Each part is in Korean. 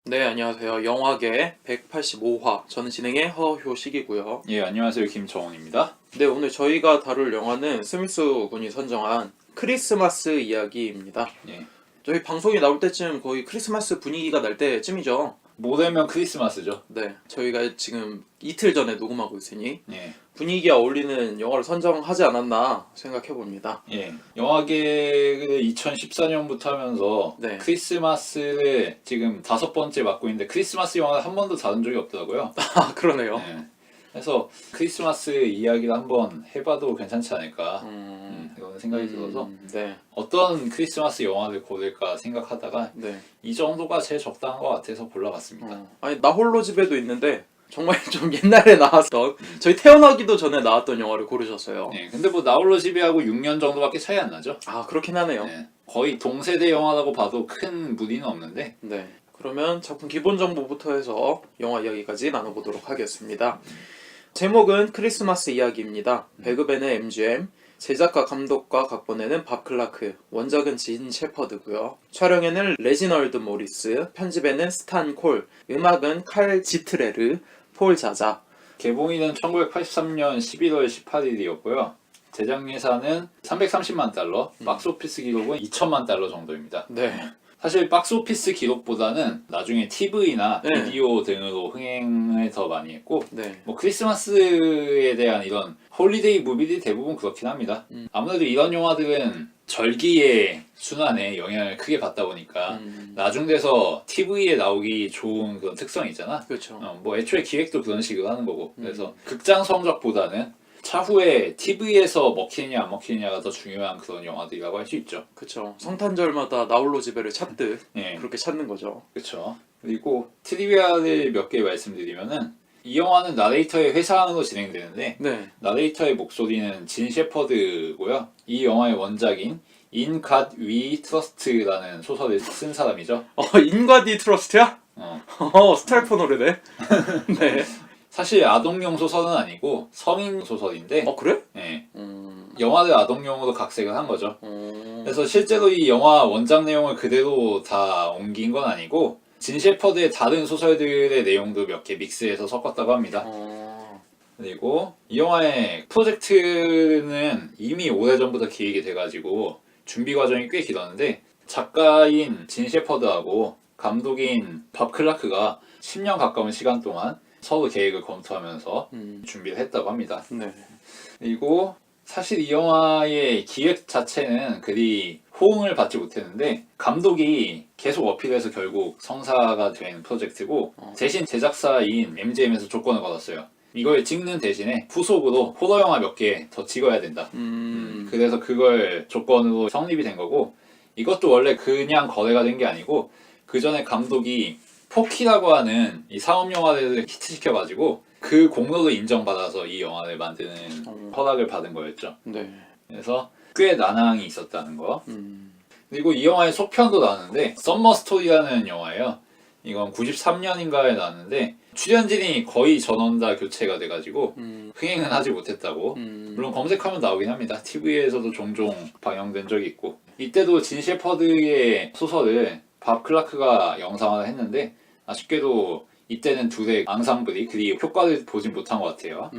네, 안녕하세요. 영화계 185화. 저는 진행의 허효식이고요. 예, 안녕하세요. 김정원입니다. 네, 오늘 저희가 다룰 영화는 스미스 군이 선정한 크리스마스 이야기입니다. 예. 저희 방송이 나올 때쯤 거의 크리스마스 분위기가 날 때쯤이죠. 모레면 크리스마스죠. 네, 저희가 지금 이틀 전에 녹음하고 있으니 예. 분위기와 어울리는 영화를 선정하지 않았나 생각해봅니다. 예. 영화계를 2014년부터 하면서 네. 크리스마스를 지금 5번째 맡고 있는데 크리스마스 영화를 한 번도 다룬 적이 없더라고요. 아, 그러네요. 예. 그래서 크리스마스 이야기를 한번 해봐도 괜찮지 않을까 이런 생각이 들어서 네, 어떤 크리스마스 영화를 고를까 생각하다가 네. 이 정도가 제일 적당한 것 같아서 골라봤습니다. 아니, 나 홀로 집에도 있는데 정말 좀 옛날에 나왔던 저희 태어나기도 전에 나왔던 영화를 고르셨어요. 예. 근데 뭐 나홀로 집에하고 6년 정도밖에 차이 안 나죠. 아, 그렇긴 하네요. 네. 거의 동세대 영화라고 봐도 큰 무리는 없는데 네. 그러면 작품 기본 정보부터 해서 영화 이야기까지 나눠보도록 하겠습니다. 제목은 크리스마스 이야기입니다. 배급에는 MGM, 제작과 감독과 각본에는 밥 클라크, 원작은 진 셰퍼드고요. 촬영에는 레지널드 모리스, 편집에는 스탄 콜, 음악은 칼 지트레르, 폴 자자. 개봉일은 1983년 11월 18일이었고요. 제작 예산은 330만 달러, 박스오피스 기록은 2천만 달러 정도입니다. 네. 사실 박스오피스 기록보다는 나중에 TV나 네. 비디오 등으로 흥행을 더 많이 했고 네. 뭐 크리스마스에 대한 이런 홀리데이 무비들이 대부분 그렇긴 합니다. 아무래도 이런 영화들은 절기의 순환에 영향을 크게 받다 보니까 나중 돼서 TV에 나오기 좋은 그런 특성이 있잖아. 그렇죠. 뭐 애초에 기획도 그런 식으로 하는 거고 그래서 극장 성적보다는 차후에 TV에서 먹히느냐 안 먹히느냐가 더 중요한 그런 영화들이라고 할 수 있죠. 그렇죠. 성탄절마다 나홀로 집에를 찾듯 예. 그렇게 찾는 거죠. 그렇죠. 그리고 트리비아를 몇 개 말씀드리면은 이 영화는 나레이터의 회상으로 진행되는데 네. 나레이터의 목소리는 진 셰퍼드고요. 이 영화의 원작인 In God We Trust라는 소설을 쓴 사람이죠. 인과디 트러스트야? 스트라이퍼 노래네. 네. 사실 아동용 소설은 아니고 성인 소설인데 그래? 예. 영화를 아동용으로 각색을 한 거죠. 음. 그래서 실제로 이 영화 원작 내용을 그대로 다 옮긴 건 아니고 진 셰퍼드의 다른 소설들의 내용도 몇 개 믹스해서 섞었다고 합니다. 그리고 이 영화의 프로젝트는 이미 오래전부터 기획이 돼가지고 준비 과정이 꽤 길었는데 작가인 진 셰퍼드하고 감독인 밥 클라크가 10년 가까운 시간 동안 서로 계획을 검토하면서 준비를 했다고 합니다. 네. 그리고 사실 이 영화의 기획 자체는 그리 호응을 받지 못했는데 감독이 계속 어필해서 결국 성사가 된 프로젝트고 대신 제작사인 MGM에서 조건을 걸었어요. 이걸 찍는 대신에 후속으로 호러 영화 몇 개 더 찍어야 된다. 그래서 그걸 조건으로 성립이 된 거고 이것도 원래 그냥 거래가 된 게 아니고 그 전에 감독이 포키라고 하는 이 상업 영화를 히트시켜가지고 그 공로도 인정받아서 이 영화를 만드는 허락을 받은 거였죠. 네. 그래서 꽤 난항이 있었다는 거. 그리고 이 영화의 속편도 나왔는데 썸머 스토리라는 영화예요. 이건 93년인가에 나왔는데 출연진이 거의 전원 다 교체가 돼가지고 흥행은 하지 못했다고. 물론 검색하면 나오긴 합니다. TV에서도 종종 방영된 적이 있고 이때도 진 셰퍼드의 소설을 밥 클라크가 영상화를 했는데 아쉽게도 이때는 둘의 앙상블이 그리 효과를 보진 못한 것 같아요.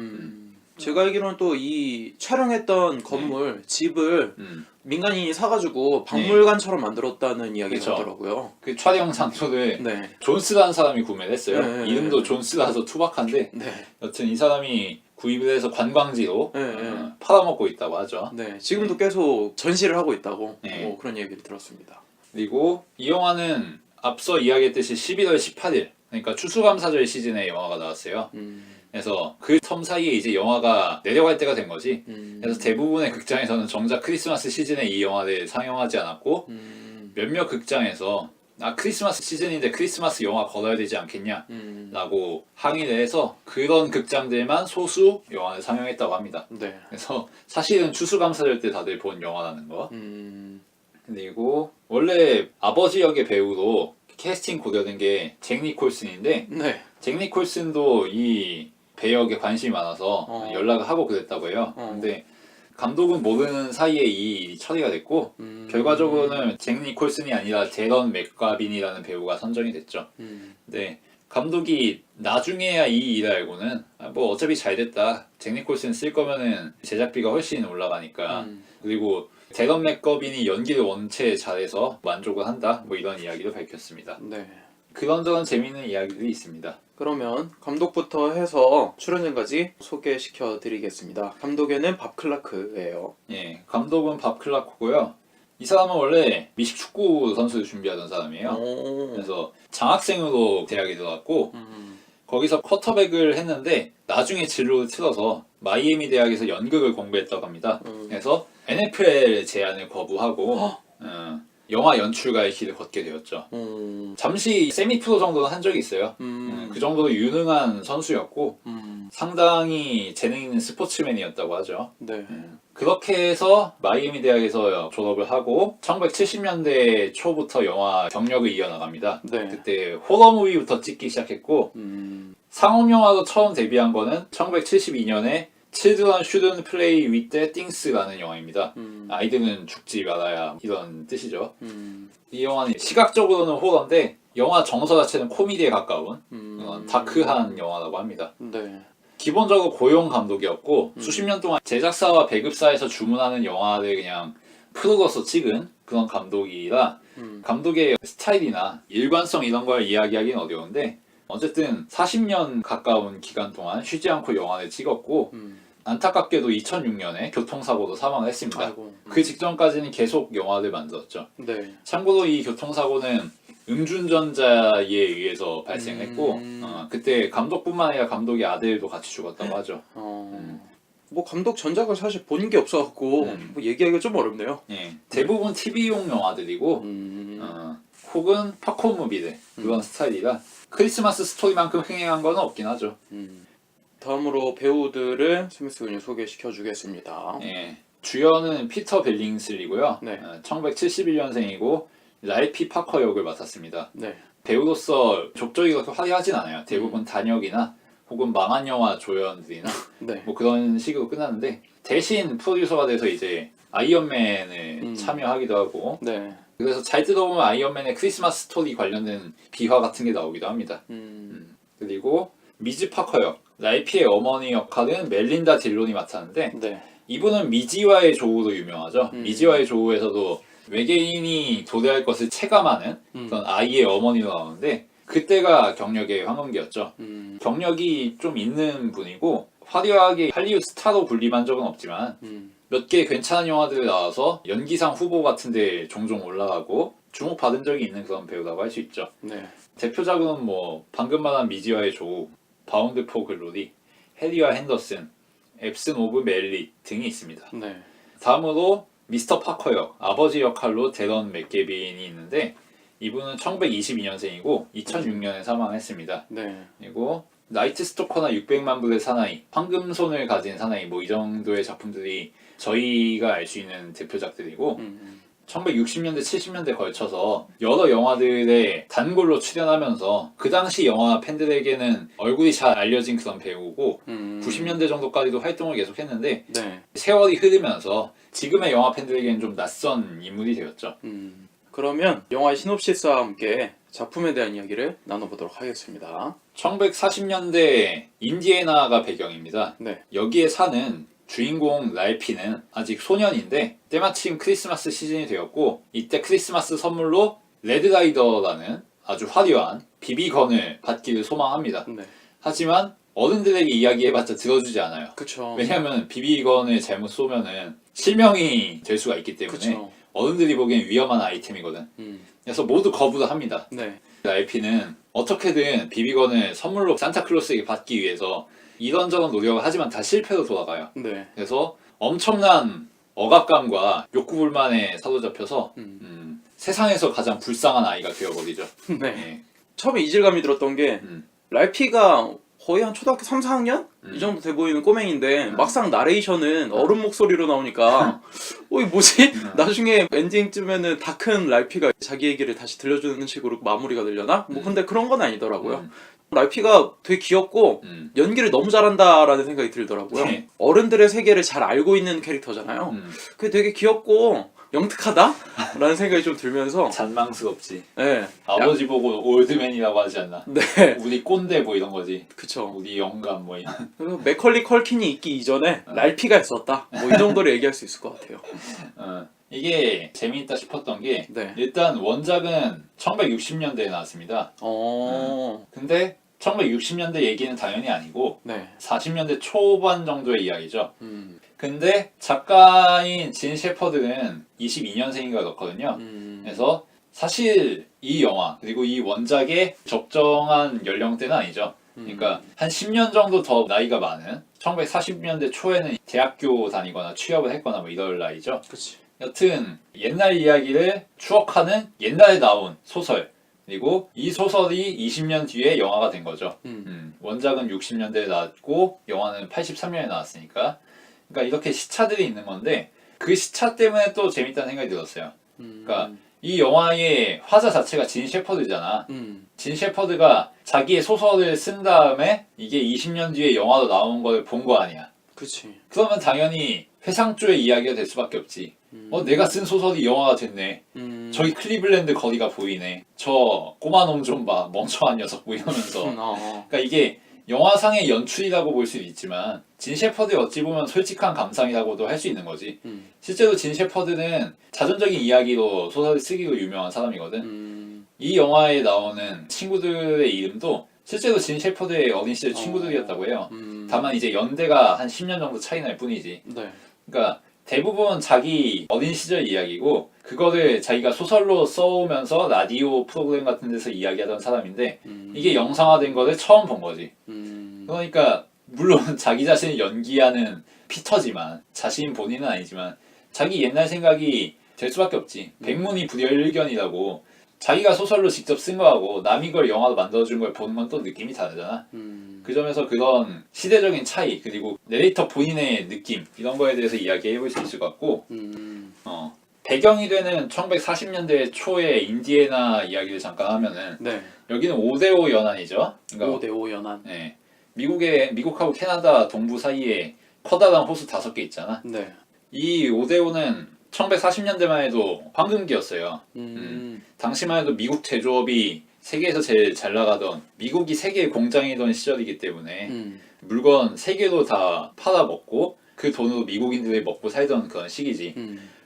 제가 알기로는 또 이 촬영했던 건물, 집을 민간인이 사가지고 박물관처럼 만들었다는 이야기가 그쵸. 있더라고요. 그 촬영 장소를 네. 존스라는 사람이 구매를 했어요. 네. 이름도 존스라서 투박한데 네. 여튼 이 사람이 구입을 해서 관광지로 네. 팔아먹고 있다고 하죠. 네. 지금도 계속 전시를 하고 있다고 네. 뭐 그런 얘기를 들었습니다. 그리고 이 영화는 앞서 이야기했듯이 11월 18일 그러니까 추수감사절 시즌에 영화가 나왔어요. 그래서 그 텀 사이에 이제 영화가 내려갈 때가 된 거지. 그래서 대부분의 극장에서는 정작 크리스마스 시즌에 이 영화를 상영하지 않았고 몇몇 극장에서 크리스마스 시즌인데 크리스마스 영화 걸어야 되지 않겠냐 라고 항의를 해서 그런 극장들만 소수 영화를 상영했다고 합니다. 네. 그래서 사실은 추수감사절 때 다들 본 영화라는 거. 그리고 원래 아버지 역의 배우로 캐스팅 고려된 게 잭 니콜슨인데 네. 잭 니콜슨도 이 배역에 관심이 많아서 연락을 하고 그랬다고 해요. 근데 감독은 모르는 사이에 이 일이 처리가 됐고 결과적으로는 잭 니콜슨이 아니라 데런 맥가빈이라는 배우가 선정이 됐죠. 네. 감독이 나중에야 이 일을 알고는 뭐 어차피 잘 됐다. 잭 니콜슨 쓸 거면은 제작비가 훨씬 올라가니까. 그리고 데런 맥거빈이 연기를 원체 잘해서 만족을 한다. 뭐 이런 이야기를 밝혔습니다. 네. 그런저런 재미있는 이야기들이 있습니다. 그러면 감독부터 해서 출연진까지 소개시켜 드리겠습니다. 감독에는 밥 클라크예요. 예, 감독은 밥 클라크고요. 이 사람은 원래 미식 축구 선수를 준비하던 사람이에요. 오. 그래서 장학생으로 대학에 들어갔고 거기서 쿼터백을 했는데 나중에 진로를 틀어서 마이애미 대학에서 연극을 공부했다고 합니다. 그래서 NFL 제안을 거부하고 영화 연출가의 길을 걷게 되었죠. 잠시 세미프로 정도는 한 적이 있어요. 그 정도로 유능한 선수였고 상당히 재능 있는 스포츠맨이었다고 하죠. 네. 그렇게 해서 마이애미 대학에서 졸업을 하고 1970년대 초부터 영화 경력을 이어나갑니다. 네. 그때 호러 무비부터 찍기 시작했고 상업 영화로 처음 데뷔한 거는 1972년에 Children Shouldn't Play with the Things라는 영화입니다. 아이들은 죽지 말아야 이런 뜻이죠. 이 영화는 시각적으로는 호러인데 영화 정서 자체는 코미디에 가까운 다크한 영화라고 합니다. 네. 기본적으로 고용 감독이었고 수십 년 동안 제작사와 배급사에서 주문하는 영화를 그냥 프로로서 찍은 그런 감독이라 감독의 스타일이나 일관성 이런 걸 이야기하기는 어려운데 어쨌든 40년 가까운 기간 동안 쉬지 않고 영화를 찍었고 안타깝게도 2006년에 교통사고로 사망을 했습니다. 아이고. 그 직전까지는 계속 영화를 만들었죠. 네. 참고로 이 교통사고는 음주운전자에 의해서 발생했고 그때 감독뿐만 아니라 감독의 아들도 같이 죽었다고 하죠. 뭐 감독 전작을 사실 본 게 없어갖고 뭐 얘기하기가 좀 어렵네요. 예, 대부분 TV용 영화들이고 혹은 팝콘 무비들 그런 스타일이라 크리스마스 스토리만큼 흥행한 건 없긴 하죠. 다음으로 배우들을 스미스 군이 소개시켜 주겠습니다. 예, 주연은 피터 벨링슬리고요. 네. 1971년생이고 랄피 파커 역을 맡았습니다. 네. 배우로서 족적이 그렇게 화려하진 않아요. 대부분 단역이나 혹은 망한 영화 조연들이나 네. 뭐 그런 식으로 끝났는데 대신 프로듀서가 돼서 이제 아이언맨을 참여하기도 하고 네. 그래서 잘 들어보면 아이언맨의 크리스마스 스토리 관련된 비화 같은 게 나오기도 합니다. 그리고 미즈 파커 역, 랄피의 어머니 역할은 멜린다 딜론이 맡았는데 네. 이분은 미지와의 조우로 유명하죠. 미지와의 조우에서도 외계인이 도래할 것을 체감하는 그런 아이의 어머니로 나오는데 그때가 경력의 황혼기였죠. 경력이 좀 있는 분이고 화려하게 할리우드 스타로 분립한 적은 없지만 몇 개 괜찮은 영화들에 나와서 연기상 후보 같은데 종종 올라가고 주목받은 적이 있는 그런 배우라고 할 수 있죠. 네. 대표작은 뭐 방금 말한 미지와의 조우, 바운드 포 글로리, 해리와 핸더슨, 앱슨 오브 멜리 등이 있습니다. 네. 다음으로 미스터 파커 역, 아버지 역할로 데런 맥게빈이 있는데 이분은 1922년생이고 2006년에 사망했습니다. 네. 그리고 나이트 스토커나 600만 불의 사나이, 황금손을 가진 사나이 뭐 이 정도의 작품들이 저희가 알 수 있는 대표작들이고 1960년대, 70년대 걸쳐서 여러 영화들에 단골로 출연하면서 그 당시 영화 팬들에게는 얼굴이 잘 알려진 그런 배우고 90년대 정도까지도 활동을 계속했는데 네. 세월이 흐르면서 지금의 영화 팬들에게는 좀 낯선 인물이 되었죠. 그러면 영화의 시놉시스와 함께 작품에 대한 이야기를 나눠보도록 하겠습니다. 1940년대 인디애나가 배경입니다. 네. 여기에 사는 주인공 랄피는 아직 소년인데 때마침 크리스마스 시즌이 되었고 이때 크리스마스 선물로 레드라이더라는 아주 화려한 비비건을 받기를 소망합니다. 네. 하지만 어른들에게 이야기해봤자 들어주지 않아요. 그쵸. 왜냐하면 비비건을 잘못 쏘면은 실명이 될 수가 있기 때문에 그쵸. 어른들이 보기엔 위험한 아이템이거든. 그래서 모두 거부를 합니다. 네. 랄피는 어떻게든 비비건을 선물로 산타클로스에게 받기 위해서 이런저런 노력을 하지만 다 실패로 돌아가요. 네. 그래서 엄청난 억압감과 욕구불만에 사로잡혀서 세상에서 가장 불쌍한 아이가 되어버리죠. 네. 예. 처음에 이질감이 들었던 게 랄피가 거의 한 초등학교 3, 4학년? 이 정도 돼 보이는 꼬맹인데 막상 나레이션은 어른 목소리로 나오니까 이게 뭐지? 나중에 엔딩쯤에는 다 큰 랄피가 자기 얘기를 다시 들려주는 식으로 마무리가 되려나? 뭐 근데 그런 건 아니더라고요. 랄피가 되게 귀엽고 연기를 너무 잘한다라는 생각이 들더라고요. 네. 어른들의 세계를 잘 알고 있는 캐릭터잖아요. 그게 되게 귀엽고 영특하다라는 생각이 좀 들면서 잔망스럽지. 네. 아버지 보고 올드맨이라고 하지 않나? 네. 우리 꼰대 뭐 이런 거지. 그쵸. 우리 영감 뭐 이런. 그리고 맥컬리 컬킨이 있기 이전에 랄피가 있었다. 뭐 이 정도로 얘기할 수 있을 것 같아요. 이게 재미있다 싶었던 게 네. 일단 원작은 1960년대에 나왔습니다. 근데 1960년대 얘기는 당연히 아니고 네. 40년대 초반 정도의 이야기죠. 음. 근데 작가인 진 셰퍼드는 22년생인가 그렇거든요. 그래서 사실 이 영화 그리고 이 원작의 적정한 연령대는 아니죠. 그러니까 한 10년 정도 더 나이가 많은 1940년대 초에는 대학교 다니거나 취업을 했거나 뭐 이럴 나이죠. 그치. 여튼 옛날 이야기를 추억하는 옛날에 나온 소설 그리고 이 소설이 20년 뒤에 영화가 된 거죠. 원작은 60년대에 나왔고 영화는 83년에 나왔으니까 그러니까 이렇게 시차들이 있는 건데 그 시차 때문에 또 재밌다는 생각이 들었어요. 그러니까 이 영화의 화자 자체가 진 셰퍼드잖아. 진 셰퍼드가 자기의 소설을 쓴 다음에 이게 20년 뒤에 영화로 나온 걸 본 거 아니야. 그치. 그러면 당연히 회상조의 이야기가 될 수밖에 없지. 내가 쓴 소설이 영화가 됐네. 저기 클리블랜드 거리가 보이네. 저 꼬마 놈 좀 봐. 멍청한 녀석 뭐 이러면서. 그러니까 이게 영화상의 연출이라고 볼 수도 있지만 진 셰퍼드의 어찌 보면 솔직한 감상이라고도 할 수 있는 거지. 실제로 진 셰퍼드는 자전적인 이야기로 소설을 쓰기로 유명한 사람이거든. 이 영화에 나오는 친구들의 이름도 실제로 진 셰퍼드의 어린 시절 친구들이었다고 해요. 다만 이제 연대가 한 10년 정도 차이 날 뿐이지. 네. 그러니까 대부분 자기 어린 시절 이야기고 그거를 자기가 소설로 써오면서 라디오 프로그램 같은 데서 이야기하던 사람인데 이게 영상화된 거를 처음 본 거지. 그러니까 물론 자기 자신을 연기하는 피터지만 자신 본인은 아니지만 자기 옛날 생각이 될 수밖에 없지. 백문이 불여일견이라고 자기가 소설로 직접 쓴 거하고 남이 걸 영화로 만들어준 걸 보는 건 또 느낌이 다르잖아. 그 점에서 그런 시대적인 차이 그리고 내레이터 본인의 느낌 이런 거에 대해서 이야기해 볼 수 있을 것 같고 배경이 되는 1940년대 초의 인디애나 이야기를 잠깐 하면은 네. 여기는 5대5 연안이죠. 그러니까 5대5 연안. 네. 미국하고 캐나다 동부 사이에 커다란 호수 5개 있잖아. 네. 이 5대5는 1940년대만 해도 황금기였어요. 당시만 해도 미국 제조업이 세계에서 제일 잘 나가던 미국이 세계의 공장이던 시절이기 때문에 물건 세계로 다 팔아먹고 그 돈으로 미국인들이 먹고 살던 그런 시기지.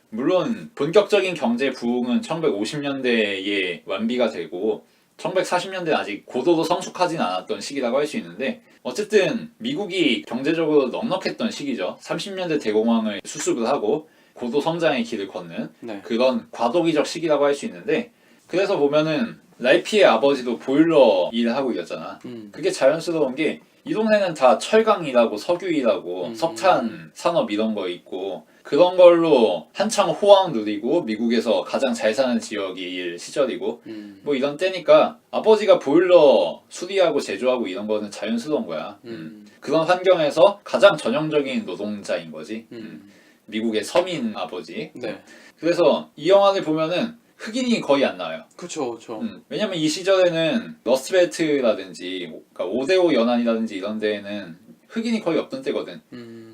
물론 본격적인 경제 부흥은 1950년대에 완비가 되고 1940년대는 아직 고도로 성숙하진 않았던 시기라고 할 수 있는데 어쨌든 미국이 경제적으로 넉넉했던 시기죠. 30년대 대공황을 수습을 하고 고도 성장의 길을 걷는 네. 그런 과도기적 시기라고 할 수 있는데 그래서 보면은 랄피의 아버지도 보일러 일을 하고 있었잖아. 그게 자연스러운 게 이 동네는 다 철강이라고 석유이라고 석탄 산업 이런 거 있고 그런 걸로 한창 호황 누리고 미국에서 가장 잘 사는 지역이 시절이고 뭐 이런 때니까 아버지가 보일러 수리하고 제조하고 이런 거는 자연스러운 거야. 그런 환경에서 가장 전형적인 노동자인 거지. 미국의 서민 아버지. 네. 그래서 이 영화를 보면은 흑인이 거의 안 나와요. 그쵸. 왜냐면 이 시절에는 러스트벨트라든지 그러니까 5대5 연안이라든지 이런 데에는 흑인이 거의 없던 때거든.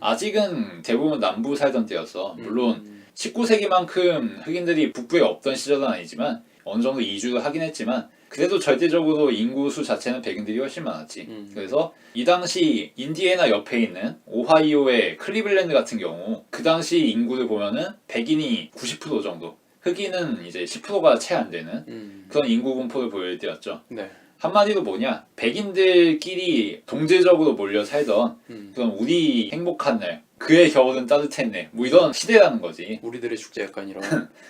아직은 대부분 남부 살던 때였어. 물론 19세기만큼 흑인들이 북부에 없던 시절은 아니지만 어느 정도 이주를 하긴 했지만 그래도 절대적으로 인구수 자체는 백인들이 훨씬 많았지. 그래서 이 당시 인디애나 옆에 있는 오하이오의 클리블랜드 같은 경우 그 당시 인구를 보면은 백인이 90% 정도 흑인은 이제 10%가 채 안 되는 그런 인구 분포를 보일 때였죠. 네. 한마디로 뭐냐 백인들끼리 동질적으로 몰려 살던 그런 우리 행복한 날 그의 겨울은 따뜻했네 뭐 이런 시대라는 거지. 우리들의 축제 약간 이런.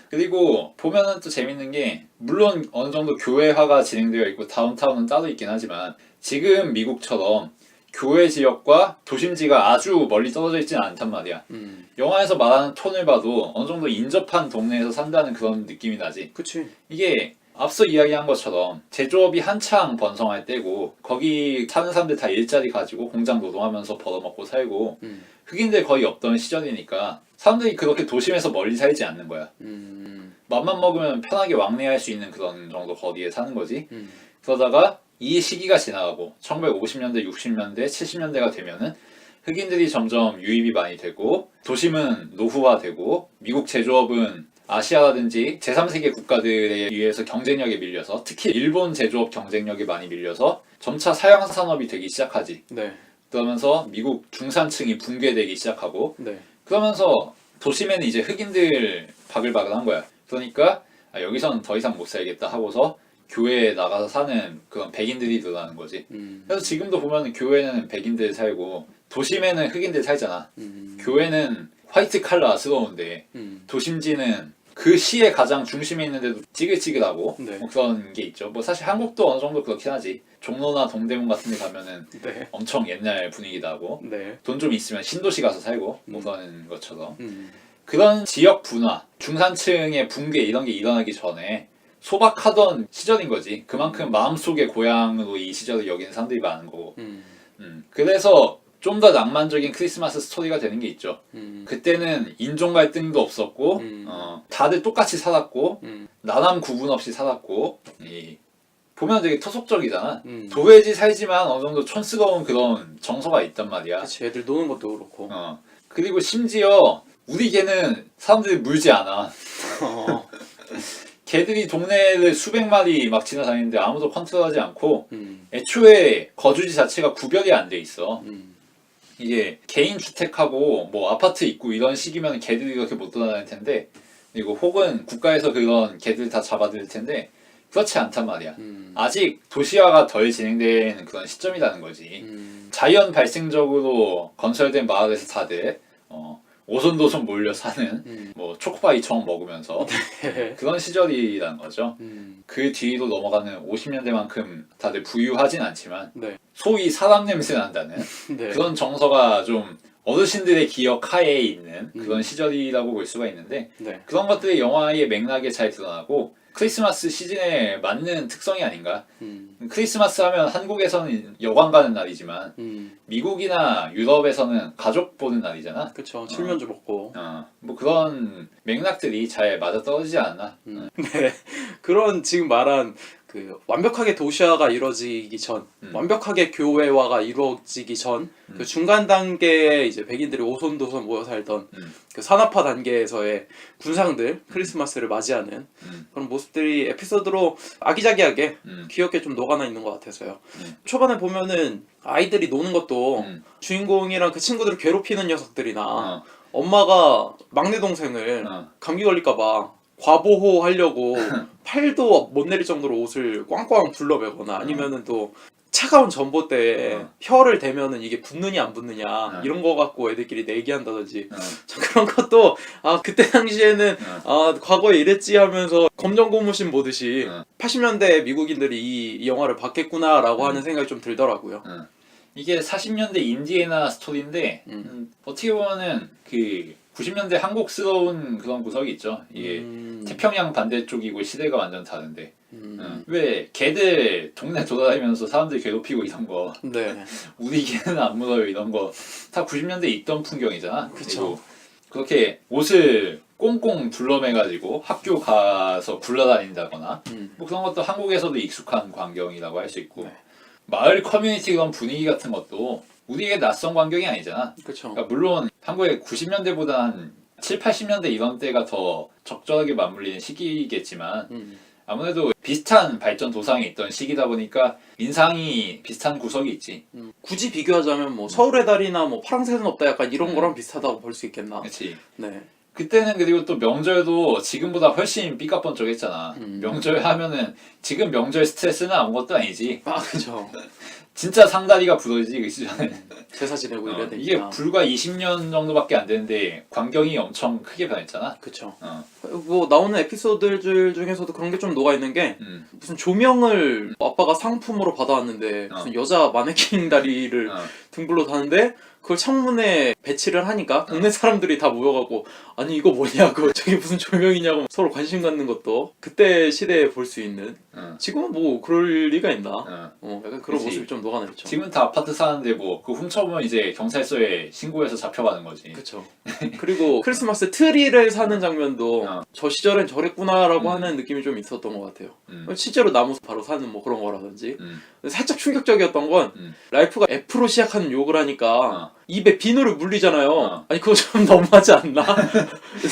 그리고 보면은 또 재밌는 게 물론 어느 정도 교회화가 진행되어 있고 다운타운은 따로 있긴 하지만 지금 미국처럼 교외 지역과 도심지가 아주 멀리 떨어져 있지는 않단 말이야. 영화에서 말하는 톤을 봐도 어느 정도 인접한 동네에서 산다는 그런 느낌이 나지. 그치. 이게 앞서 이야기한 것처럼 제조업이 한창 번성할 때고 거기 사는 사람들 다 일자리 가지고 공장 노동하면서 벌어먹고 살고 흑인들 거의 없던 시절이니까 사람들이 그렇게 도심에서 멀리 살지 않는 거야. 맘만 먹으면 편하게 왕래할 수 있는 그런 정도 거리에 사는 거지. 그러다가 이 시기가 지나가고 1950년대, 60년대, 70년대가 되면은 흑인들이 점점 유입이 많이 되고 도심은 노후화되고 미국 제조업은 아시아라든지 제3세계 국가들에 의해서 경쟁력에 밀려서 특히 일본 제조업 경쟁력이 많이 밀려서 점차 사양 산업이 되기 시작하지. 네. 그러면서 미국 중산층이 붕괴되기 시작하고 네. 그러면서 도심에는 이제 흑인들 바글바글한 거야. 그러니까 여기서는 더 이상 못 살겠다 하고서 교회에 나가서 사는 그런 백인들이 늘어나는 거지. 그래서 지금도 보면 교회는 백인들 살고 도심에는 흑인들 살잖아. 교회는 화이트 칼라스러운데 도심지는 그 시의 가장 중심에 있는데도 찌글찌글하고 네. 뭐 그런 게 있죠. 뭐 사실 한국도 어느 정도 그렇긴 하지. 종로나 동대문 같은 데 가면은 네. 엄청 옛날 분위기다 하고 네. 돈 좀 있으면 신도시 가서 살고 뭐 그런 것처럼 음. 그런 지역 분화, 중산층의 붕괴 이런 게 일어나기 전에 소박하던 시절인 거지. 그만큼 마음속의 고향으로 이 시절을 여기는 사람들이 많은 거고. 그래서 좀 더 낭만적인 크리스마스 스토리가 되는 게 있죠. 그때는 인종 갈등도 없었고 다들 똑같이 살았고 나남 구분 없이 살았고 보면 되게 토속적이잖아. 도회지 살지만 어느 정도 촌스러운 그런 정서가 있단 말이야. 그치, 애들 노는 것도 그렇고. 그리고 심지어 우리 개는 사람들이 물지 않아. 개들이 동네를 수백 마리 막 지나다니는데 아무도 컨트롤하지 않고 애초에 거주지 자체가 구별이 안 돼 있어. 이게 개인 주택하고 뭐 아파트 있고 이런 식이면 개들이 이렇게 못 돌아다닐 텐데 그리고 혹은 국가에서 그런 개들 다 잡아들일 텐데 그렇지 않단 말이야. 아직 도시화가 덜 진행된 그런 시점이라는 거지. 자연 발생적으로 건설된 마을에서 다들 오손도손 몰려 사는 뭐 초코바이처럼 먹으면서 그런 시절이라는 거죠. 그 뒤로 넘어가는 50년대만큼 다들 부유하진 않지만 네. 소위 사람 냄새 난다는 네. 그런 정서가 좀 어르신들의 기억 하에 있는 그런 시절이라고 볼 수가 있는데 네. 그런 것들이 영화의 맥락에 잘 드러나고 크리스마스 시즌에 맞는 특성이 아닌가. 크리스마스 하면 한국에서는 여관 가는 날이지만 미국이나 유럽에서는 가족 보는 날이잖아. 그쵸. 칠면조 먹고. 뭐 그런 맥락들이 잘 맞아떨어지지 않나. 네. 그런 지금 말한 그 완벽하게 도시화가 이루어지기 전, 완벽하게 교회화가 이루어지기 전, 그 중간 단계에 이제 백인들이 오손도손 모여 살던 그 산업화 단계에서의 군상들 크리스마스를 맞이하는 그런 모습들이 에피소드로 아기자기하게 귀엽게 좀 녹아나 있는 것 같아서요. 초반에 보면은 아이들이 노는 것도 주인공이랑 그 친구들을 괴롭히는 녀석들이나 엄마가 막내 동생을 감기 걸릴까봐 과보호하려고 팔도 못 내릴 정도로 옷을 꽝꽝 둘러매거나 아니면은 또 차가운 전봇대에 혀를 대면은 이게 붙느냐 안 붙느냐 이런 거 갖고 애들끼리 내기한다든지 그런 것도 아 그때 당시에는 아 과거에 이랬지 하면서 검정 고무신 보듯이 80년대 미국인들이 이 영화를 봤겠구나라고 하는 생각이 좀 들더라고요. 이게 40년대 인디애나 스토리인데 어떻게 보면은 그 90년대 한국스러운 그런 구석이 있죠. 이게 태평양 반대쪽이고 시대가 완전 다른데 왜 개들 동네 돌아다니면서 사람들 괴롭히고 이런 거 네. 우리 개는 안 물어요 이런 거 다 90년대 있던 풍경이잖아. 그쵸. 그렇게 옷을 꽁꽁 둘러매가지고 학교 가서 굴러다닌다거나 뭐 그런 것도 한국에서도 익숙한 광경이라고 할 수 있고 네. 마을 커뮤니티 그런 분위기 같은 것도 우리에게 낯선 광경이 아니잖아. 그쵸. 그러니까 물론 한국의 90년대보다 한 7, 80년대 이런 때가 더 적절하게 맞물리는 시기겠지만 아무래도 비슷한 발전 도상에 있던 시기다 보니까 인상이 비슷한 구석이 있지. 굳이 비교하자면 뭐 서울의 달이나 뭐 파랑새는 없다 약간 이런 거랑 비슷하다고 볼 수 있겠나. 그렇지. 네. 그때는 그리고 또 명절도 지금보다 훨씬 삐까뻔쩍했잖아. 명절 하면은 지금 명절 스트레스는 아무것도 아니지. 아 그죠. 진짜 상다리가 부러지지 그 시절에. 제사 지내고 이래야 되니까. 이게 불과 20년 정도밖에 안 되는데 광경이 엄청 크게 변했잖아. 그쵸. 어. 뭐 나오는 에피소드들 중에서도 그런 게 좀 녹아 있는 게 무슨 조명을 아빠가 상품으로 받아왔는데 무슨 여자 마네킹 다리를 등불로 다는데 그걸 창문에 배치를 하니까 동네 사람들이 다 모여가고 아니 이거 뭐냐고 저게 무슨 조명이냐고 서로 관심 갖는 것도 그때 시대에 볼 수 있는 지금은 뭐 그럴 리가 있나? 약간 그런 그치. 모습이 좀 녹아내죠. 지금은 다 아파트 사는데 뭐 그 훔쳐보면 이제 경찰서에 신고해서 잡혀가는 거지. 그렇죠. 그리고 크리스마스 트리를 사는 장면도 저 시절엔 저랬구나라고 하는 느낌이 좀 있었던 것 같아요. 실제로 나무 바로 사는 뭐 그런 거라든지. 살짝 충격적이었던 건 랄프가 F로 시작하는 욕을 하니까 입에 비누를 물리잖아요. 아니 그거 좀 너무하지 않나?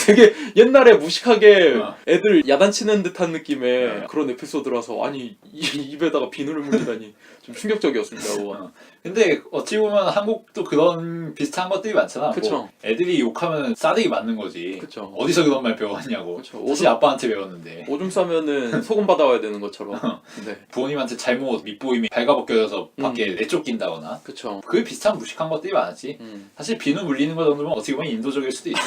되게 옛날에 무식하게 애들 야단치는 듯한 느낌의 그런 에피소드라서 아니 입에다가 비누를 물리다니 좀 충격적이었습니다. 그거. 근데 어찌 보면 한국도 그런 비슷한 것들이 많잖아. 그쵸. 뭐 애들이 욕하면 싸대기 맞는 거지. 그쵸. 어디서 그런 말 배웠냐고. 그쵸. 사실 아빠한테 배웠는데. 오줌 싸면은 소금 받아와야 되는 것처럼. 네. 부모님한테 잘못 밑보임이 발가벗겨져서 밖에 내쫓긴다거나. 그쵸. 그 비슷한 무식한 것들이 많았지. 사실 비누 물리는 거 정도면 어떻게 보면 인도적일 수도 있어.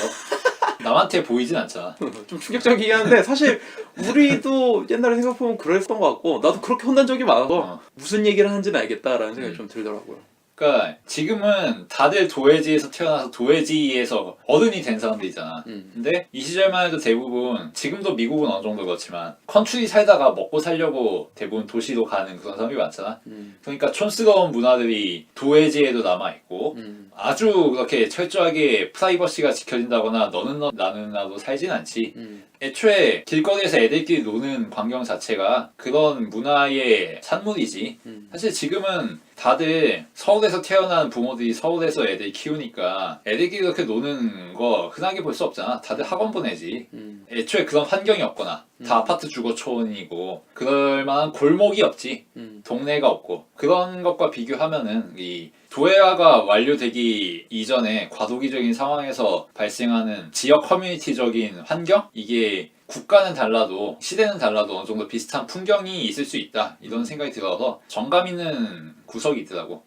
남한테 보이진 않잖아. 좀 충격적이긴 한데 사실 우리도 옛날에 생각해보면 그랬던 것 같고 나도 그렇게 혼난 적이 많아서 무슨 얘기를 하는지는 알겠다라는 생각이 좀 들더라고요. 그러니까 지금은 다들 도회지에서 태어나서 도회지에서 어른이 된 사람들이잖아. 근데 이 시절만 해도 대부분 지금도 미국은 어느 정도 그렇지만 컨트리 살다가 먹고 살려고 대부분 도시로 가는 그런 사람이 많잖아. 그러니까 촌스러운 문화들이 도회지에도 남아있고 아주 그렇게 철저하게 프라이버시가 지켜진다거나 너는 너 나는 나도 살진 않지. 애초에 길거리에서 애들끼리 노는 광경 자체가 그런 문화의 산물이지. 사실 지금은 다들 서울에서 태어난 부모들이 서울에서 애들 키우니까 애들끼리 그렇게 노는 거 흔하게 볼 수 없잖아. 다들 학원 보내지. 애초에 그런 환경이 없거나 다 아파트 주거촌이고 그럴 만한 골목이 없지. 동네가 없고 그런 것과 비교하면은 이 도회화가 완료되기 이전에 과도기적인 상황에서 발생하는 지역 커뮤니티적인 환경? 이게 국가는 달라도 시대는 달라도 어느 정도 비슷한 풍경이 있을 수 있다 이런 생각이 들어서 정감 있는 구석이 있더라고.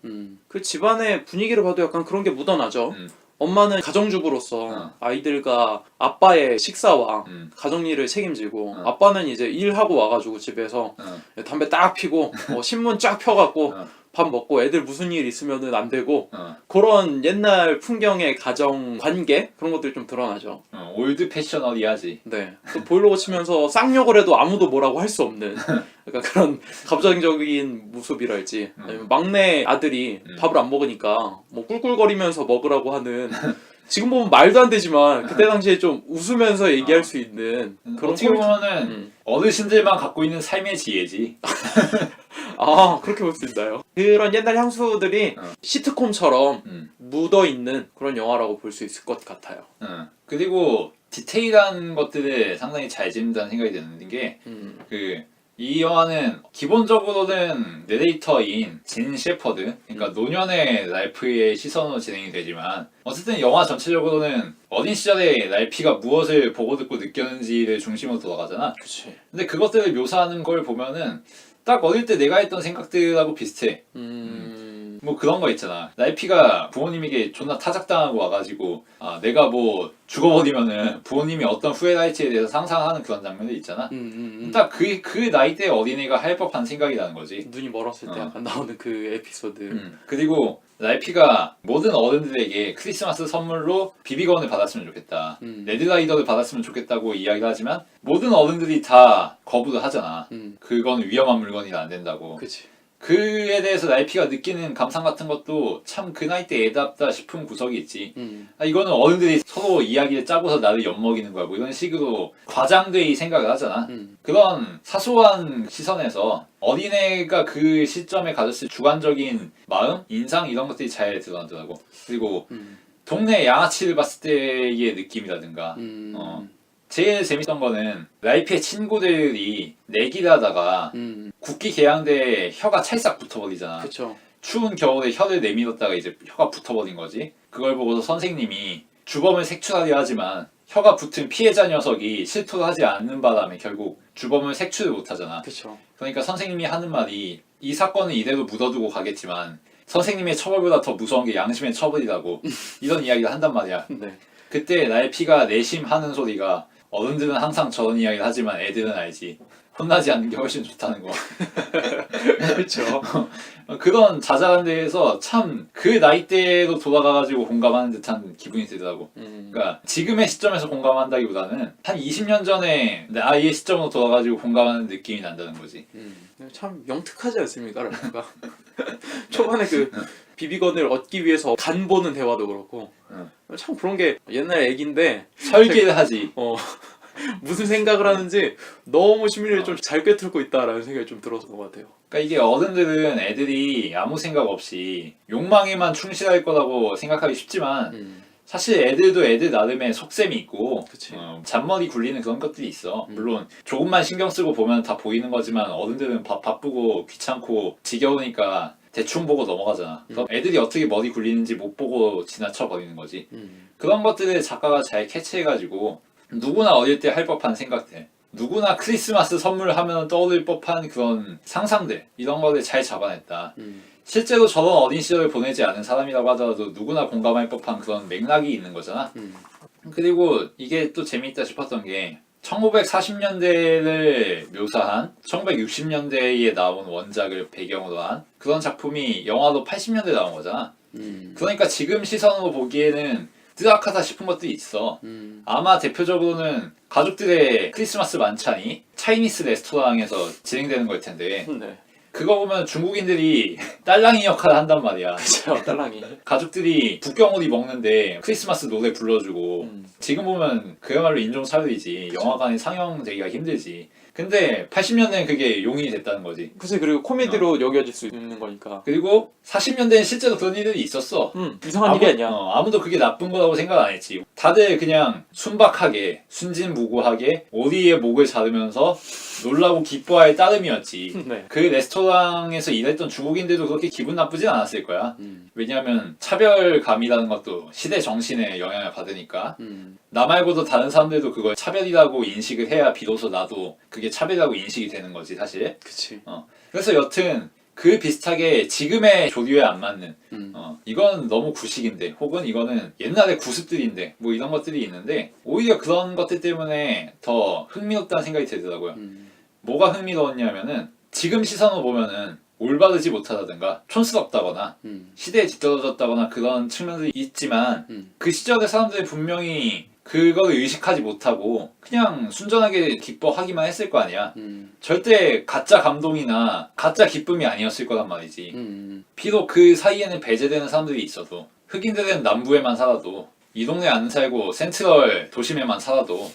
그 집안의 분위기를 봐도 약간 그런 게 묻어나죠. 엄마는 가정주부로서 아이들과 아빠의 식사와 가정일을 책임지고 아빠는 이제 일하고 와가지고 집에서 담배 딱 피고 신문 쫙 펴갖고 밥 먹고 애들 무슨 일 있으면은 안 되고 그런 옛날 풍경의 가정 관계 그런 것들이 좀 드러나죠. 올드 패셔너리하지. 네. 또 보일러 고치면서 쌍욕을 해도 아무도 뭐라고 할 수 없는 약간 그런 가부장적인 모습이랄지 아니면 막내 아들이 밥을 안 먹으니까 뭐 꿀꿀거리면서 먹으라고 하는 지금 보면 말도 안 되지만 그때 당시에 좀 웃으면서 얘기할 수 있는 그런 어떻게 보면은 어르신들만 갖고 있는 삶의 지혜지. 아 그렇게 볼 수 있나요? 그런 옛날 향수들이 시트콤처럼 묻어있는 그런 영화라고 볼 수 있을 것 같아요. 그리고 디테일한 것들을 상당히 잘 짓는다는 생각이 드는 게 이 영화는 기본적으로는 내레이터인 진 셰퍼드, 그러니까 노년의 랄프의 시선으로 진행이 되지만 어쨌든 영화 전체적으로는 어린 시절에 랄피가 무엇을 보고 듣고 느꼈는지를 중심으로 돌아가잖아. 그치. 근데 그것들을 묘사하는 걸 보면은 딱 어릴 때 내가 했던 생각들하고 비슷해. 뭐 그런 거 있잖아. 랄피가 부모님에게 존나 타작당하고 와가지고 내가 뭐 죽어버리면은 부모님이 어떤 후회를 할지에 대해서 상상하는 그런 장면들 있잖아. 딱 그 나이대 어린애가 할 법한 생각이 나는 거지. 눈이 멀었을 때 약간 나오는 그 에피소드. 그리고 랄피가 모든 어른들에게 크리스마스 선물로 비비건을 받았으면 좋겠다. 레드라이더를 받았으면 좋겠다고 이야기를 하지만 모든 어른들이 다 거부를 하잖아. 그건 위험한 물건이라 안 된다고. 그치. 그에 대해서 랄피가 느끼는 감상 같은 것도 참 그 나이 때 애답다 싶은 구석이 있지. 이거는 어른들이 서로 이야기를 짜고서 나를 엿먹이는 거야. 뭐 이런 식으로 과장되이 생각을 하잖아. 그런 사소한 시선에서 어린애가 그 시점에 가졌을 주관적인 마음, 인상 이런 것들이 잘 드러나더라고. 그리고 동네 양아치를 봤을 때의 느낌이라든가 제일 재밌던 거는 랄피의 친구들이 내기를 하다가 국기 개양대에 혀가 찰싹 붙어버리잖아. 그쵸. 추운 겨울에 혀를 내밀었다가 이제 혀가 붙어버린 거지. 그걸 보고서 선생님이 주범을 색출하려 하지만 혀가 붙은 피해자 녀석이 실토를 하지 않는 바람에 결국 주범을 색출을 못하잖아. 그쵸. 그러니까 선생님이 하는 말이 이 사건은 이대로 묻어두고 가겠지만 선생님의 처벌보다 더 무서운 게 양심의 처벌이라고 이런 이야기를 한단 말이야. 네. 그때 랄피가 내심하는 소리가 어른들은 항상 저런 이야기를 하지만 애들은 알지. 혼나지 않는 게 훨씬 좋다는 거. 그렇죠. 그런 자잘한 데에서 참 그 나이대로 돌아가가지고 공감하는 듯한 기분이 들더라고. 그러니까 지금의 시점에서 공감한다기보다는 한 20년 전에 나이의 시점으로 돌아가지고 공감하는 느낌이 난다는 거지. 참 영특하지 않습니까, 랄프가? 초반에 그 비비건을 얻기 위해서 간 보는 대화도 그렇고 참 그런 게 옛날 애기인데 설계를 하지. 무슨 생각을 하는지 너무 심리를 좀 잘 꿰뚫고 있다라는 생각이 좀 들었던 것 같아요. 그러니까 이게 어른들은 애들이 아무 생각 없이 욕망에만 충실할 거라고 생각하기 쉽지만 사실 애들도 애들 나름의 속셈이 있고 그치. 잔머리 굴리는 그런 것들이 있어. 물론 조금만 신경 쓰고 보면 다 보이는 거지만 어른들은 바쁘고 귀찮고 지겨우니까 대충 보고 넘어가잖아. 그럼 애들이 어떻게 머리 굴리는지 못 보고 지나쳐 버리는 거지. 그런 것들을 작가가 잘 캐치해가지고 누구나 어릴 때 할 법한 생각들, 누구나 크리스마스 선물하면 떠오를 법한 그런 상상들, 이런 거를 잘 잡아냈다. 실제로 저런 어린 시절을 보내지 않은 사람이라고 하더라도 누구나 공감할 법한 그런 맥락이 있는 거잖아. 그리고 이게 또 재미있다 싶었던 게 1940년대를 묘사한 1960년대에 나온 원작을 배경으로 한 그런 작품이 영화로 80년대에 나온 거잖아. 그러니까 지금 시선으로 보기에는 뜨악하다 싶은 것들이 있어. 아마 대표적으로는 가족들의 크리스마스 만찬이 차이니스 레스토랑에서 진행되는 걸 텐데 네. 그거 보면 중국인들이 딸랑이 역할을 한단 말이야. 그죠, 딸랑이. 가족들이 북경오리 먹는데 크리스마스 노래 불러주고 지금 보면 그야말로 인종차별이지. 영화관에 상영되기가 힘들지. 근데 80년대엔 그게 용인이 됐다는 거지. 글쎄, 그리고 코미디로 여겨질 수 있는 거니까. 그리고 40년대엔 실제로 그런 일들이 있었어. 이상한 일이 아니야. 아무도 그게 나쁜 거라고 생각 안 했지. 다들 그냥 순박하게 순진무구하게 오리의 목을 자르면서 놀라고 기뻐할 따름이었지. 네. 그 레스토랑에서 일했던 중국인들도 그렇게 기분 나쁘진 않았을 거야. 왜냐하면 차별감이라는 것도 시대 정신에 영향을 받으니까. 나 말고도 다른 사람들도 그걸 차별이라고 인식을 해야 비로소 나도 그게 차별이라고 인식이 되는 거지, 사실. 그치. 그래서 여튼 그 비슷하게 지금의 조류에 안 맞는 이건 너무 구식인데 혹은 이거는 옛날의 구습들인데 뭐 이런 것들이 있는데 오히려 그런 것들 때문에 더 흥미롭다는 생각이 들더라고요. 뭐가 흥미로웠냐면은 지금 시선으로 보면은 올바르지 못하다든가 촌스럽다거나 시대에 뒤떨어졌다거나 그런 측면들이 있지만 그 시절의 사람들이 분명히 그걸 의식하지 못하고 그냥 순전하게 기뻐하기만 했을 거 아니야. 절대 가짜 감동이나 가짜 기쁨이 아니었을 거란 말이지. 비록 그 사이에는 배제되는 사람들이 있어도 흑인들은 남부에만 살아도 이 동네 안 살고 센트럴 도심에만 살아도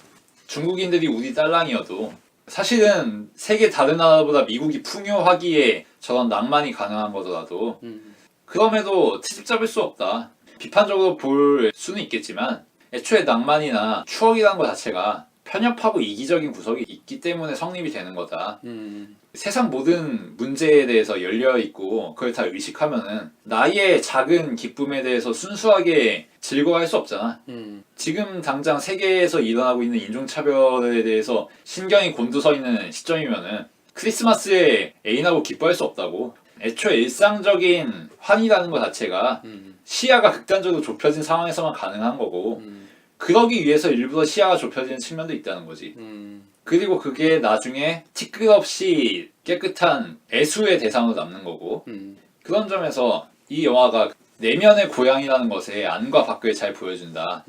중국인들이 우리 딸랑이어도 사실은 세계 다른 나라보다 미국이 풍요하기에 저런 낭만이 가능한 거더라도 그럼에도 트집 잡을 수 없다. 비판적으로 볼 수는 있겠지만 애초에 낭만이나 추억이라는 것 자체가 편협하고 이기적인 구석이 있기 때문에 성립이 되는 거다. 세상 모든 문제에 대해서 열려있고 그걸 다 의식하면은 나의 작은 기쁨에 대해서 순수하게 즐거워할 수 없잖아. 지금 당장 세계에서 일어나고 있는 인종차별에 대해서 신경이 곤두서 있는 시점이면은 크리스마스에 애인하고 기뻐할 수 없다고. 애초에 일상적인 환희라는 것 자체가 시야가 극단적으로 좁혀진 상황에서만 가능한 거고 그러기 위해서 일부러 시야가 좁혀지는 측면도 있다는 거지. 그리고 그게 나중에 티끌없이 깨끗한 애수의 대상으로 남는 거고 그런 점에서 이 영화가 내면의 고향이라는 것의 안과 밖을 잘 보여준다.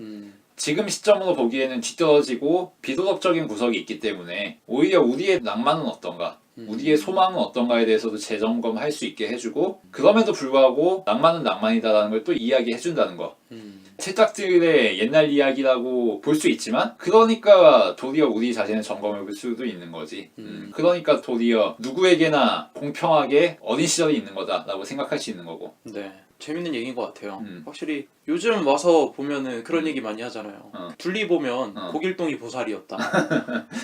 지금 시점으로 보기에는 뒤떨어지고 비도덕적인 구석이 있기 때문에 오히려 우리의 낭만은 어떤가 우리의 소망은 어떤가에 대해서도 재점검할 수 있게 해주고 그럼에도 불구하고 낭만은 낭만이다라는 걸 또 이야기해준다는 거. 책작들의 옛날 이야기라고 볼 수 있지만 그러니까 도리어 우리 자신을 점검해 볼 수도 있는 거지. 그러니까 도리어 누구에게나 공평하게 어린 시절이 있는 거다라고 생각할 수 있는 거고. 네. 재밌는 얘기인 것 같아요. 확실히 요즘 와서 보면은 그런 얘기 많이 하잖아요. 둘리 보면 고길동이 보살이었다.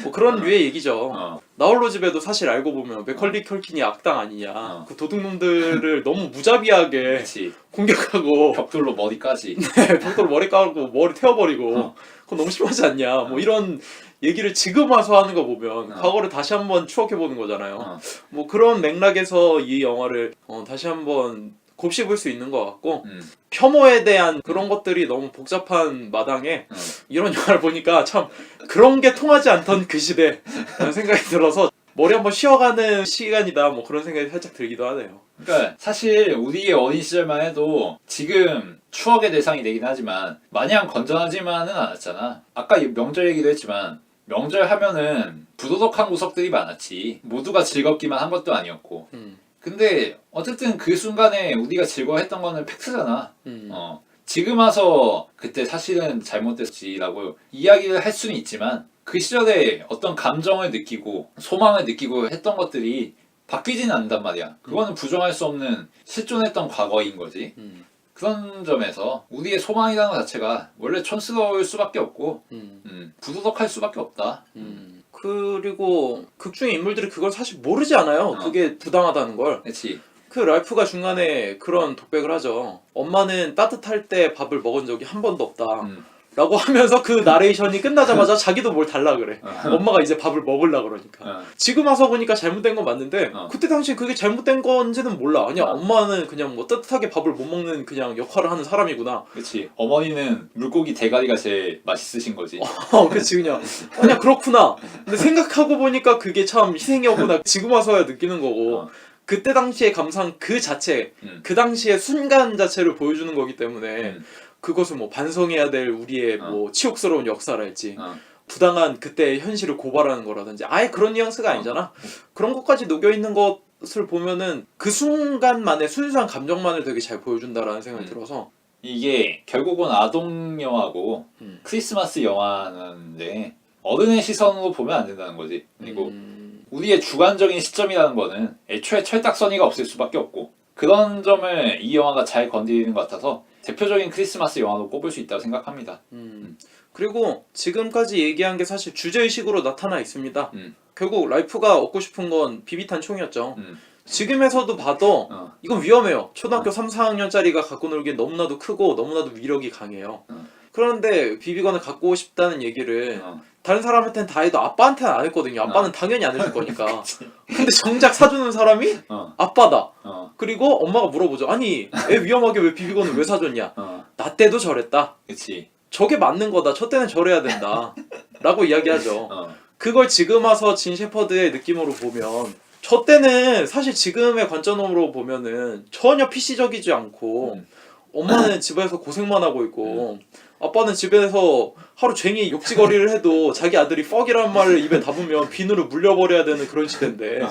뭐 그런 류의 얘기죠. 나홀로 집에도 사실 알고 보면 맥컬리 컬킨이 악당 아니냐. 그 도둑놈들을 너무 무자비하게 그치. 공격하고 벽돌로 머리까지. 네, 벽돌로 머리 까고 머리 태워버리고 그거 너무 심하지 않냐. 뭐 이런 얘기를 지금 와서 하는 거 보면 과거를 다시 한번 추억해보는 거잖아요. 뭐 그런 맥락에서 이 영화를 다시 한번 곱씹을 수 있는 것 같고 혐오에 대한 그런 것들이 너무 복잡한 마당에 이런 영화를 보니까 참 그런 게 통하지 않던 그 시대라는 생각이 들어서 머리 한번 쉬어가는 시간이다 뭐 그런 생각이 살짝 들기도 하네요. 그러니까 사실 우리의 어린 시절만 해도 지금 추억의 대상이 되긴 하지만 마냥 건전하지만은 않았잖아. 아까 명절 얘기도 했지만 명절 하면은 부도덕한 구석들이 많았지. 모두가 즐겁기만 한 것도 아니었고. 근데 어쨌든 그 순간에 우리가 즐거워했던 거는 팩트잖아. 지금 와서 그때 사실은 잘못됐지라고 이야기를 할 수는 있지만 그 시절에 어떤 감정을 느끼고 소망을 느끼고 했던 것들이 바뀌지는 않는단 말이야. 그거는 부정할 수 없는 실존했던 과거인 거지. 그런 점에서 우리의 소망이라는 것 자체가 원래 촌스러울 수밖에 없고 부도덕할 수밖에 없다. 그리고 극 중의 인물들이 그걸 사실 모르지 않아요. 그게 부당하다는 걸. 그렇지. 그 랄프가 중간에 그런 독백을 하죠. 엄마는 따뜻할 때 밥을 먹은 적이 한 번도 없다. 라고 하면서 그 나레이션이 끝나자마자 자기도 뭘 달라 그래. 엄마가 이제 밥을 먹으려 그러니까. 지금 와서 보니까 잘못된 건 맞는데 그때 당시에 그게 잘못된 건지는 몰라. 그냥 엄마는 그냥 뭐 따뜻하게 밥을 못 먹는 그냥 역할을 하는 사람이구나. 그렇지. 어머니는 물고기 대가리가 제일 맛있으신 거지. 그치 그냥 그렇구나. 근데 생각하고 보니까 그게 참 희생이었구나. 지금 와서야 느끼는 거고. 그때 당시의 감상 그 자체, 그 당시의 순간 자체를 보여주는 거기 때문에 그것을 뭐 반성해야 될 우리의 뭐 치욕스러운 역사랄지 부당한 그때의 현실을 고발하는 거라든지 아예 그런 뉘앙스가 아니잖아. 그런 것까지 녹여있는 것을 보면은 그 순간만의 순수한 감정만을 되게 잘 보여준다라는 생각이 들어서 이게 결국은 아동 영화고 크리스마스 영화인데 어른의 시선으로 보면 안 된다는 거지. 그리고 우리의 주관적인 시점이라는 거는 애초에 철딱서니가 없을 수밖에 없고 그런 점을 이 영화가 잘 건드리는 것 같아서 대표적인 크리스마스 영화로 꼽을 수 있다고 생각합니다. 그리고 지금까지 얘기한 게 사실 주제의식으로 나타나 있습니다. 결국 라이프가 얻고 싶은 건 비비탄 총이었죠. 지금에서도 봐도 이건 위험해요. 초등학교 3, 4학년짜리가 갖고 놀기엔 너무나도 크고 너무나도 위력이 강해요. 그런데 비비건을 갖고 싶다는 얘기를 다른 사람한테는 다 해도 아빠한테는 안 했거든요. 아빠는 당연히 안 해줄 거니까. 근데 정작 사주는 사람이 아빠다. 그리고 엄마가 물어보죠. 아니 애 위험하게 왜 비비건을 왜 사줬냐. 나 때도 저랬다. 그치. 저게 맞는 거다. 저 때는 저래야 된다. 라고 이야기하죠. 그걸 지금 와서 진 셰퍼드의 느낌으로 보면 저 때는 사실 지금의 관점으로 보면은 전혀 PC적이지 않고 엄마는 집에서 고생만 하고 있고 아빠는 집에서 하루 종일 욕지거리를 해도 자기 아들이 퍽이란 말을 입에 담으면 비누를 물려버려야 되는 그런 시대인데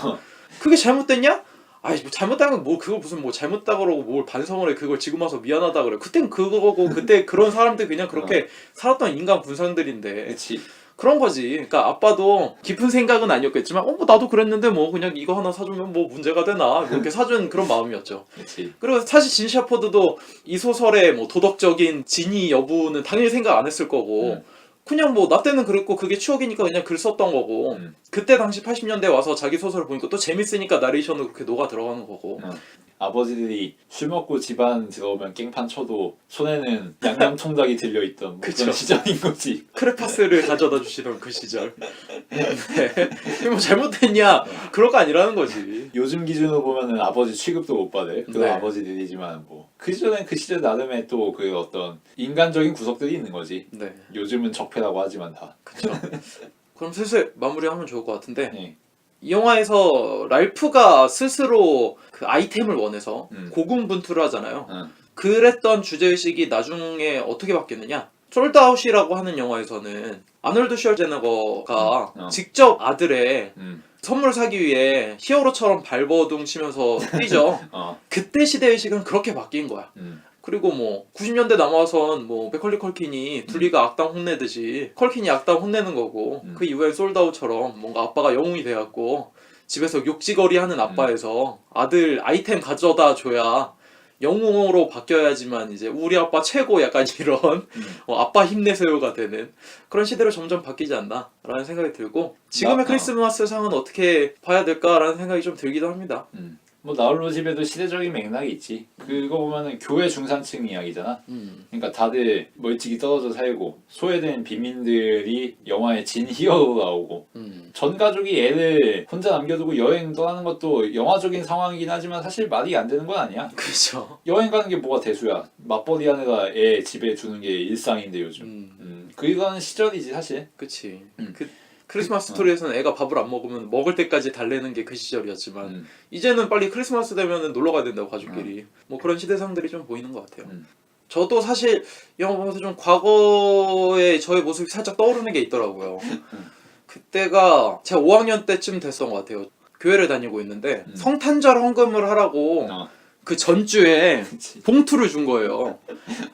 그게 잘못됐냐? 아이 뭐 잘못된 건 뭐 그거 무슨 뭐 잘못다 그러고 뭘 반성을 해. 그걸 지금 와서 미안하다 그래. 그땐 그거고 그때 그런 사람들 그냥 그렇게 살았던 인간 군상들인데 그치. 그런 거지. 그러니까 아빠도 깊은 생각은 아니었겠지만 뭐 나도 그랬는데 뭐 그냥 이거 하나 사주면 뭐 문제가 되나 이렇게 사준 그런 마음이었죠. 그치. 그리고 사실 진 셰퍼드도 이 소설의 뭐 도덕적인 진위 여부는 당연히 생각 안 했을 거고 그냥 뭐 나 때는 그랬고 그게 추억이니까 그냥 글 썼던 거고 그때 당시 80년대 와서 자기 소설을 보니까 또 재밌으니까 나레이션으로 그렇게 녹아 들어가는 거고 아버지들이 술 먹고 집안 들어오면 깽판 쳐도 손에는 양념 통닭이 들려있던 뭐 그런 시절인 거지. 크레파스를 가져다 주시던 그 시절. 네. 이게 뭐 잘못됐냐 그런 거 아니라는 거지. 요즘 기준으로 보면은 아버지 취급도 못 받을 그런 네. 아버지들이지만 뭐 그 시절엔 그 시절 나름의 또 그 어떤 인간적인 구석들이 있는 거지. 네. 요즘은 적폐라고 하지만 다. 그렇죠. 그럼 슬슬 마무리하면 좋을 것 같은데 네. 이 영화에서 랄프가 스스로 그 아이템을 원해서 고군분투를 하잖아요. 그랬던 주제의식이 나중에 어떻게 바뀌느냐? 솔드아웃이라고 하는 영화에서는 아놀드 슈왈제네거가 직접 아들의 선물 사기 위해 히어로처럼 발버둥 치면서 뛰죠. 그때 시대의식은 그렇게 바뀐 거야. 그리고 뭐 90년대 남아선 뭐 맥컬리 컬킨이 둘리가 악당 혼내듯이 컬킨이 악당 혼내는 거고 그 이후엔 솔드아웃처럼 뭔가 아빠가 영웅이 돼갖고 집에서 욕지거리 하는 아빠에서 아들 아이템 가져다 줘야 영웅으로 바뀌어야지만 이제 우리 아빠 최고 약간 이런 아빠 힘내세요가 되는 그런 시대로 점점 바뀌지 않나 라는 생각이 들고 지금의 크리스마스 상은 어떻게 봐야 될까라는 생각이 좀 들기도 합니다. 뭐 나홀로 집에도 시대적인 맥락이 있지. 그거 보면은 교회 중산층 이야기잖아. 그러니까 다들 멀찍이 떨어져 살고 소외된 빈민들이 영화에 진 히어로로 나오고 전 가족이 애를 혼자 남겨두고 여행 떠나는 것도 영화적인 상황이긴 하지만 사실 말이 안 되는 건 아니야. 그렇죠. 여행 가는 게 뭐가 대수야. 맞벌이 하느라 애 집에 두는 게 일상인데 요즘. 그런 시절이지 사실. 그치. 크리스마스 스토리에서는 애가 밥을 안 먹으면 먹을 때까지 달래는 게 그 시절이었지만 음. 이제는 빨리 크리스마스 되면은 놀러 가야 된다고 가족끼리 뭐 그런 시대상들이 좀 보이는 것 같아요. 음. 저도 사실 이 영화 보면서 좀 과거의 저의 모습이 살짝 떠오르는 게 있더라고요. 그때가 제가 5학년 때쯤 됐던 것 같아요. 교회를 다니고 있는데 성탄절 헌금을 하라고 어. 그 전주에 그치. 봉투를 준 거예요.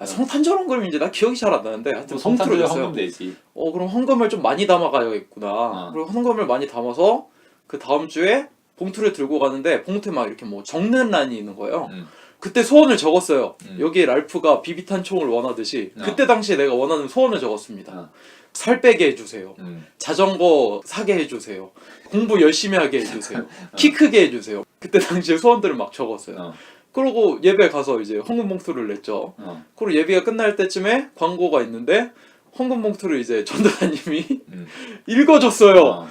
성탄절 헌금인지 나 기억이 잘 안 나는데 하여튼 봉투를 성탄절 줬어요. 헌금 되지. 그럼 헌금을 좀 많이 담아가야겠구나. 그리고 헌금을 많이 담아서 그 다음 주에 봉투를 들고 가는데 봉투에 막 이렇게 뭐 적는 란이 있는 거예요. 그때 소원을 적었어요. 여기에 랄프가 비비탄 총을 원하듯이 그때 당시에 내가 원하는 소원을 적었습니다. 살 빼게 해주세요. 자전거 사게 해주세요. 공부 열심히 하게 해주세요. 키 크게 해주세요. 그때 당시에 소원들을 막 적었어요. 그러고 예배 가서 이제 헌금 봉투를 냈죠. 그리고 예배가 끝날 때쯤에 광고가 있는데 헌금 봉투를 이제 전도사님이 읽어줬어요.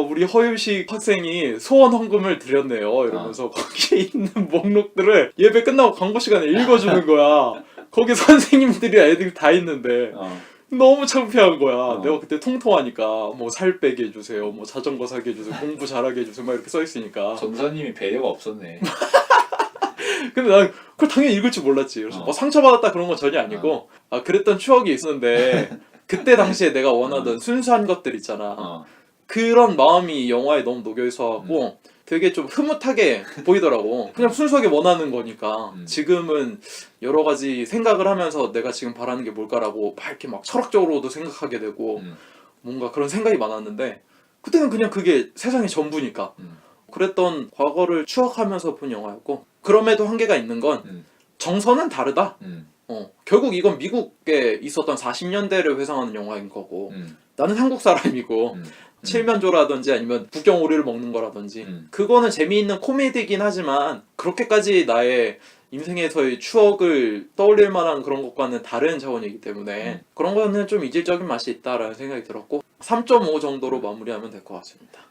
우리 허유식 학생이 소원 헌금을 드렸네요. 이러면서 거기에 있는 목록들을 예배 끝나고 광고 시간에 읽어주는 거야. 거기 선생님들이 애들이 다 있는데 너무 창피한 거야. 내가 그때 통통하니까 뭐 살 빼게 해주세요. 뭐 자전거 사게 해주세요. 공부 잘하게 해주세요. 막 이렇게 써있으니까. 전사님이 배려가 없었네. 근데 난 그걸 당연히 읽을 줄 몰랐지. 그래서 뭐 상처받았다 그런 건 전혀 아니고 그랬던 추억이 있었는데 그때 당시에 내가 원하던 순수한 것들 있잖아. 그런 마음이 이 영화에 너무 녹여있어갖고 되게 좀 흐뭇하게 보이더라고. 그냥 순수하게 원하는 거니까. 지금은 여러 가지 생각을 하면서 내가 지금 바라는 게 뭘까라고 막 이렇게 막 철학적으로도 생각하게 되고 뭔가 그런 생각이 많았는데 그때는 그냥 그게 세상의 전부니까 그랬던 과거를 추억하면서 본 영화였고 그럼에도 한계가 있는 건 정서는 다르다. 결국 이건 미국에 있었던 40년대를 회상하는 영화인 거고 나는 한국 사람이고 칠면조라든지 아니면 북경오리를 먹는 거라든지 그거는 재미있는 코미디긴 하지만 그렇게까지 나의 인생에서의 추억을 떠올릴 만한 그런 것과는 다른 차원이기 때문에 그런 거는 좀 이질적인 맛이 있다라는 생각이 들었고 3.5 정도로 마무리하면 될 것 같습니다.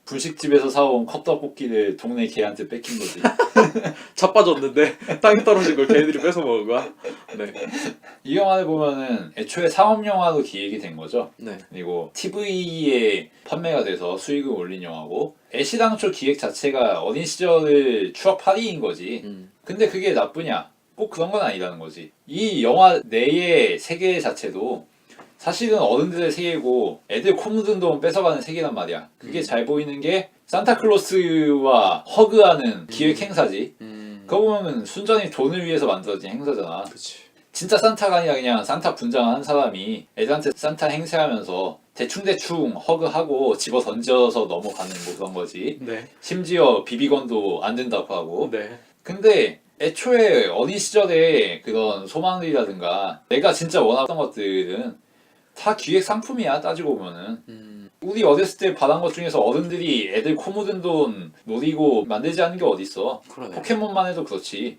분식집에서 사온 컵떡볶이를 동네 개한테 뺏긴 거지. 자빠졌는데 땅에 떨어진 걸 걔네들이 뺏어 먹은 거야. 네. 이 영화를 보면은 애초에 상업 영화로 기획이 된 거죠. 네. 그리고 TV에 판매가 돼서 수익을 올린 영화고 애시당초 기획 자체가 어린 시절을 추억팔이인 거지. 근데 그게 나쁘냐? 꼭 그런 건 아니라는 거지. 이 영화 내의 세계 자체도 사실은 어른들의 세계고 애들 코 묻은 돈 뺏어가는 세계란 말이야. 그게 잘 보이는 게 산타클로스와 허그하는 기획 행사지. 그거 보면 순전히 돈을 위해서 만들어진 행사잖아. 그치. 진짜 산타가 아니라 그냥 산타 분장한 한 사람이 애들한테 산타 행세하면서 대충대충 허그하고 집어 던져서 넘어가는 뭐 그런 거지. 네. 심지어 비비건도 안 된다고 하고. 네. 근데 애초에 어린 시절에 그런 소망들이라든가 내가 진짜 원하던 것들은 다 기획 상품이야. 따지고 보면은 우리 어렸을 때 받은 것 중에서 어른들이 애들 코 묻은 돈 노리고 만들지 않은 게 어딨어. 그러네. 포켓몬만 해도 그렇지.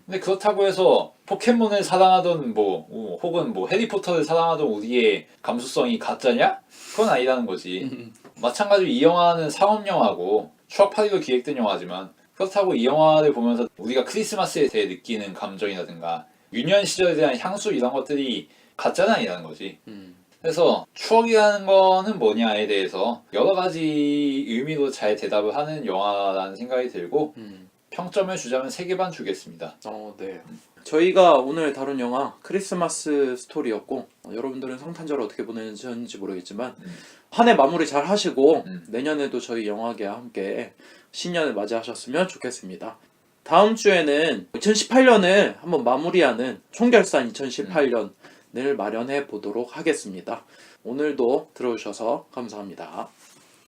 근데 그렇다고 해서 포켓몬을 사랑하던 혹은 해리포터를 사랑하던 우리의 감수성이 가짜냐? 그건 아니라는 거지. 마찬가지로 이 영화는 상업 영화고 추억팔이로 기획된 영화지만 그렇다고 이 영화를 보면서 우리가 크리스마스에 대해 느끼는 감정이라든가 유년 시절에 대한 향수 이런 것들이 가짜는 아니라는 거지. 그래서 추억이라는 거는 뭐냐에 대해서 여러 가지 의미로 잘 대답을 하는 영화라는 생각이 들고 평점을 주자면 3개 반 주겠습니다. 네. 저희가 오늘 다룬 영화 크리스마스 스토리였고 여러분들은 성탄절 어떻게 보내는지 모르겠지만 한 해 마무리 잘 하시고 내년에도 저희 영화계와 함께 신년을 맞이하셨으면 좋겠습니다. 다음 주에는 2018년을 한번 마무리하는 총결산 2018년을 마련해 보도록 하겠습니다. 오늘도 들어주셔서 감사합니다.